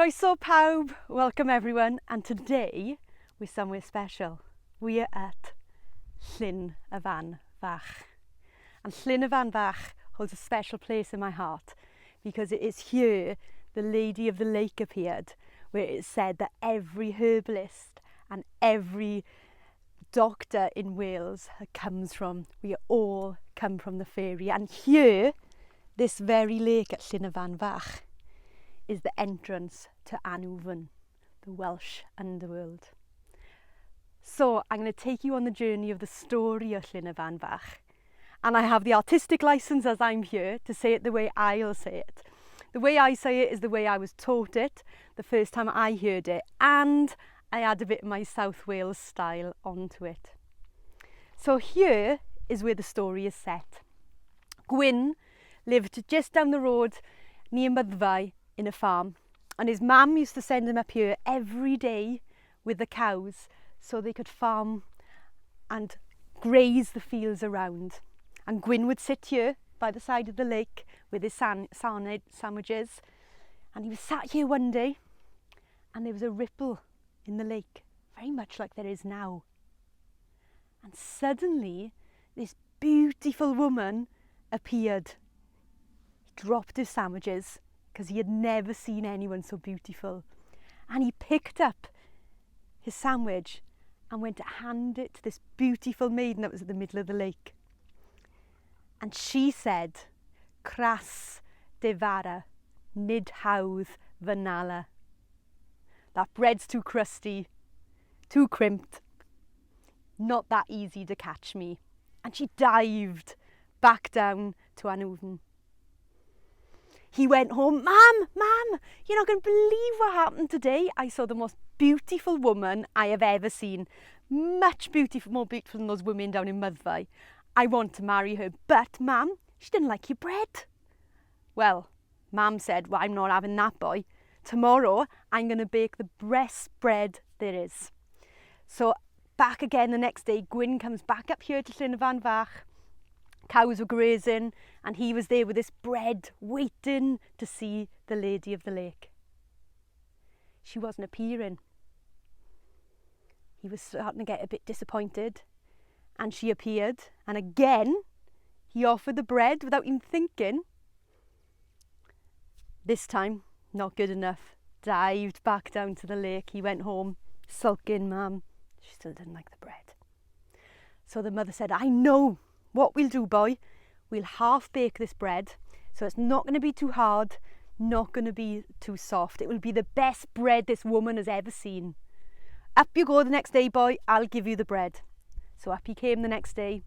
Croeso pawb, welcome everyone, and today we're somewhere special. We are at Llyn y Fan Fach. And Llyn y Fan Fach holds a special place in my heart because it is here the Lady of the Lake appeared, where it is said that every herbalist and every doctor in Wales comes from. We all come from the fairy, and here, this very lake at Llyn y Fan Fach is the entrance to Annwfn, the Welsh underworld. So I'm going to take you on the journey of the story of Llyn y Fan Fach, and I have the artistic license as I'm here to say it the way I'll say it. The way I say it is the way I was taught it the first time I heard it, and I add a bit of my South Wales style onto it. So here is where the story is set. Gwyn lived just down the road near Myddfai in a farm, and his mum used to send him up here every day with the cows so they could farm and graze the fields around. And Gwyn would sit here by the side of the lake with his sandwiches, and he was sat here one day and there was a ripple in the lake, very much like there is now. And suddenly this beautiful woman appeared. He dropped his sandwiches because he had never seen anyone so beautiful. And he picked up his sandwich and went to hand it to this beautiful maiden that was at the middle of the lake. And she said, "Cras de vara, nid hawdd vanala." That bread's too crusty, too crimped, not that easy to catch me. And she dived back down to Annwfn. He went home, Mum, you're not going to believe what happened today. I saw the most beautiful woman I have ever seen. Much beautiful, more beautiful than those women down in Myddfai. I want to marry her, but Mum, she didn't like your bread. Well, Mum said, well, I'm not having that, boy. Tomorrow, I'm going to bake the best bread there is. So back again the next day, Gwyn comes back up here to Llyn y Fan Fach. Cows were grazing, and he was there with this bread, waiting to see the Lady of the Lake. She wasn't appearing. He was starting to get a bit disappointed, and she appeared, and again he offered the bread without even thinking. This time, not good enough. Dived back down to the lake. He went home, sulking, Mum. She still didn't like the bread. So the mother said, I know what we'll do, boy. We'll half bake this bread, so it's not going to be too hard, not going to be too soft. It will be the best bread this woman has ever seen. Up you go the next day, boy. I'll give you the bread. So up he came the next day.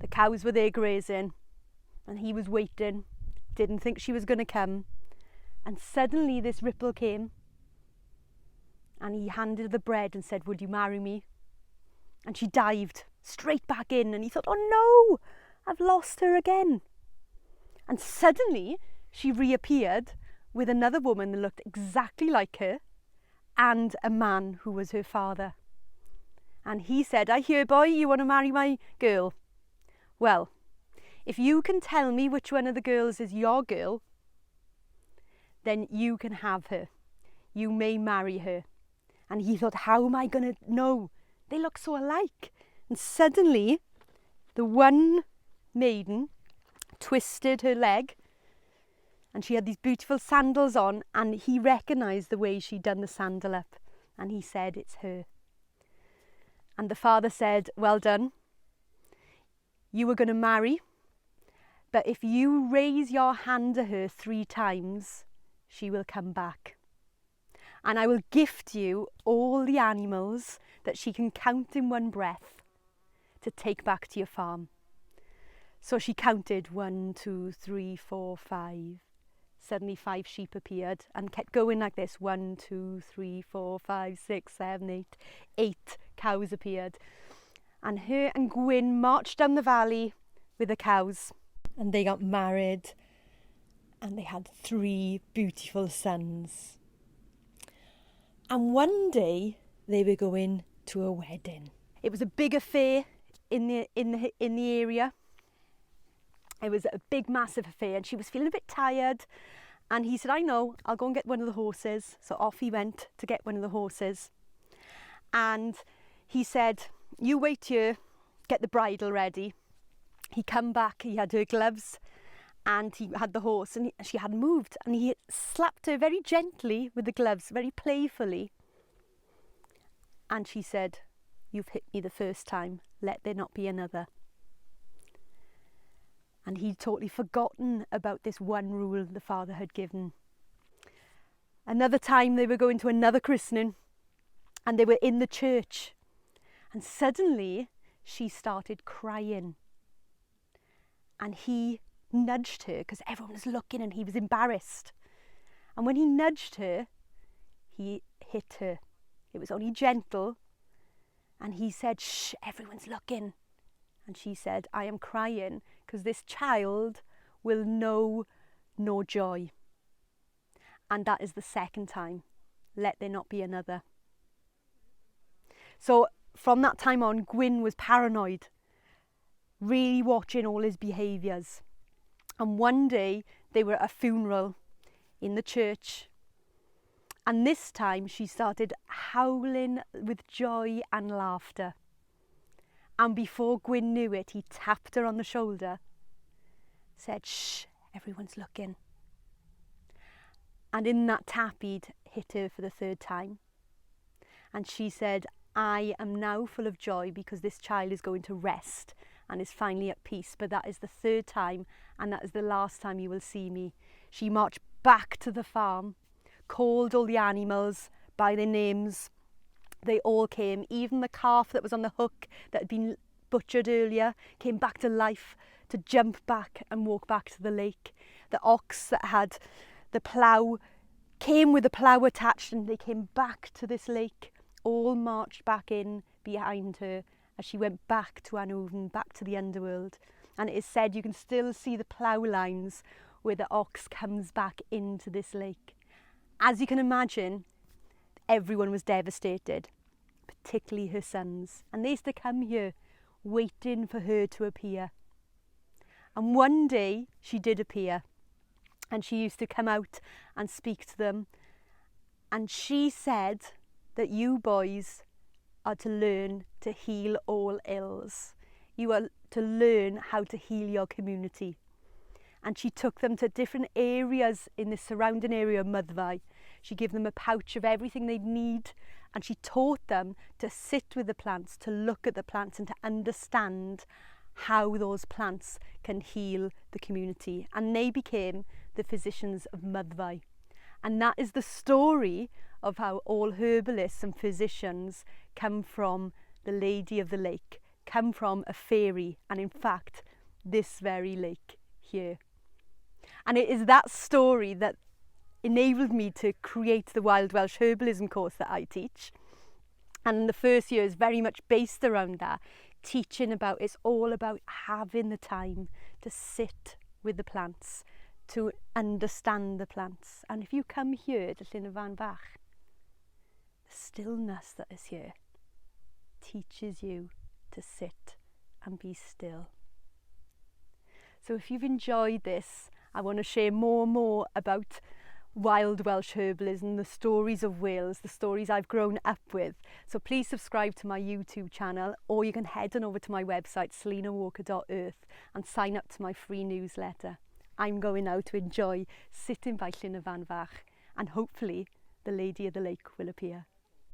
The cows were there grazing, and he was waiting. Didn't think she was going to come. And suddenly this ripple came, and he handed the bread and said, would you marry me? And she dived straight back in, and he thought, oh no, I've lost her again. And suddenly she reappeared with another woman that looked exactly like her, and a man who was her father. And he said, I hear, boy, you want to marry my girl. Well, if you can tell me which one of the girls is your girl, then you can have her. You may marry her. And he thought, how am I going to know? They look so alike. And suddenly, the one maiden twisted her leg, and she had these beautiful sandals on, and he recognised the way she'd done the sandal up, and he said, it's her. And the father said, well done. You were going to marry, but if you raise your hand to her 3 times, she will come back. And I will gift you all the animals that she can count in one breath to take back to your farm. So she counted 1, 2, 3, 4, 5. Suddenly 5 sheep appeared and kept going like this. 1, 2, 3, 4, 5, 6, 7, 8. 8 cows appeared. And her and Gwyn marched down the valley with the cows. And they got married. And they had 3 beautiful sons. And one day they were going to a wedding. It was a big affair in the area. It was a big, massive affair, and she was feeling a bit tired, And he said, I know, I'll go and get one of the horses. So off he went to get one of the horses. And he said, you wait here, get the bridle ready. He come back, he had her gloves and he had the horse and she hadn't moved. And he slapped her very gently with the gloves, very playfully. And she said, you've hit me the first time, let there not be another. And he'd totally forgotten about this one rule the father had given. Another time they were going to another christening and they were in the church. And suddenly she started crying. And he nudged her because everyone was looking and he was embarrassed. And when he nudged her, he hit her. It was only gentle. And he said, shh, everyone's looking. And she said, I am crying because this child will know no joy. And that is the second time. Let there not be another. So from that time on, Gwyn was paranoid, really watching all his behaviours. And one day they were at a funeral in the church. And this time she started howling with joy and laughter. And before Gwyn knew it, he tapped her on the shoulder, said, shh, everyone's looking. And in that tap, he'd hit her for the third time. And she said, I am now full of joy because this child is going to rest and is finally at peace. But that is the third time and that is the last time you will see me. She marched back to the farm, called all the animals by their names. They all came, even the calf that was on the hook that had been butchered earlier came back to life to jump back and walk back to the lake. The ox that had the plough came with the plough attached and they came back to this lake, all marched back in behind her as she went back to Annwfn, back to the underworld. And it is said you can still see the plough lines where the ox comes back into this lake. As you can imagine, everyone was devastated, particularly her sons. And they used to come here waiting for her to appear. And one day she did appear and she used to come out and speak to them. And she said that you boys are to learn to heal all ills. You are to learn how to heal your community. And she took them to different areas in the surrounding area of Myddfai. She gave them a pouch of everything they'd need and she taught them to sit with the plants, to look at the plants and to understand how those plants can heal the community. And they became the Physicians of Myddfai. And that is the story of how all herbalists and physicians come from the Lady of the Lake, come from a fairy, and in fact, this very lake here. And it is that story that enabled me to create the Wild Welsh Herbalism course that I teach. And the first year is very much based around that, teaching about, it's all about having the time to sit with the plants, to understand the plants. And if you come here to Llyn y Fan Fach, the stillness that is here teaches you to sit and be still. So if you've enjoyed this, I want to share more and more about wild Welsh herbalism, the stories of Wales, the stories I've grown up with. So please subscribe to my YouTube channel, or you can head on over to my website selinawalker.earth and sign up to my free newsletter. I'm going now to enjoy sitting by Llyn y Fan Fach and hopefully the Lady of the Lake will appear.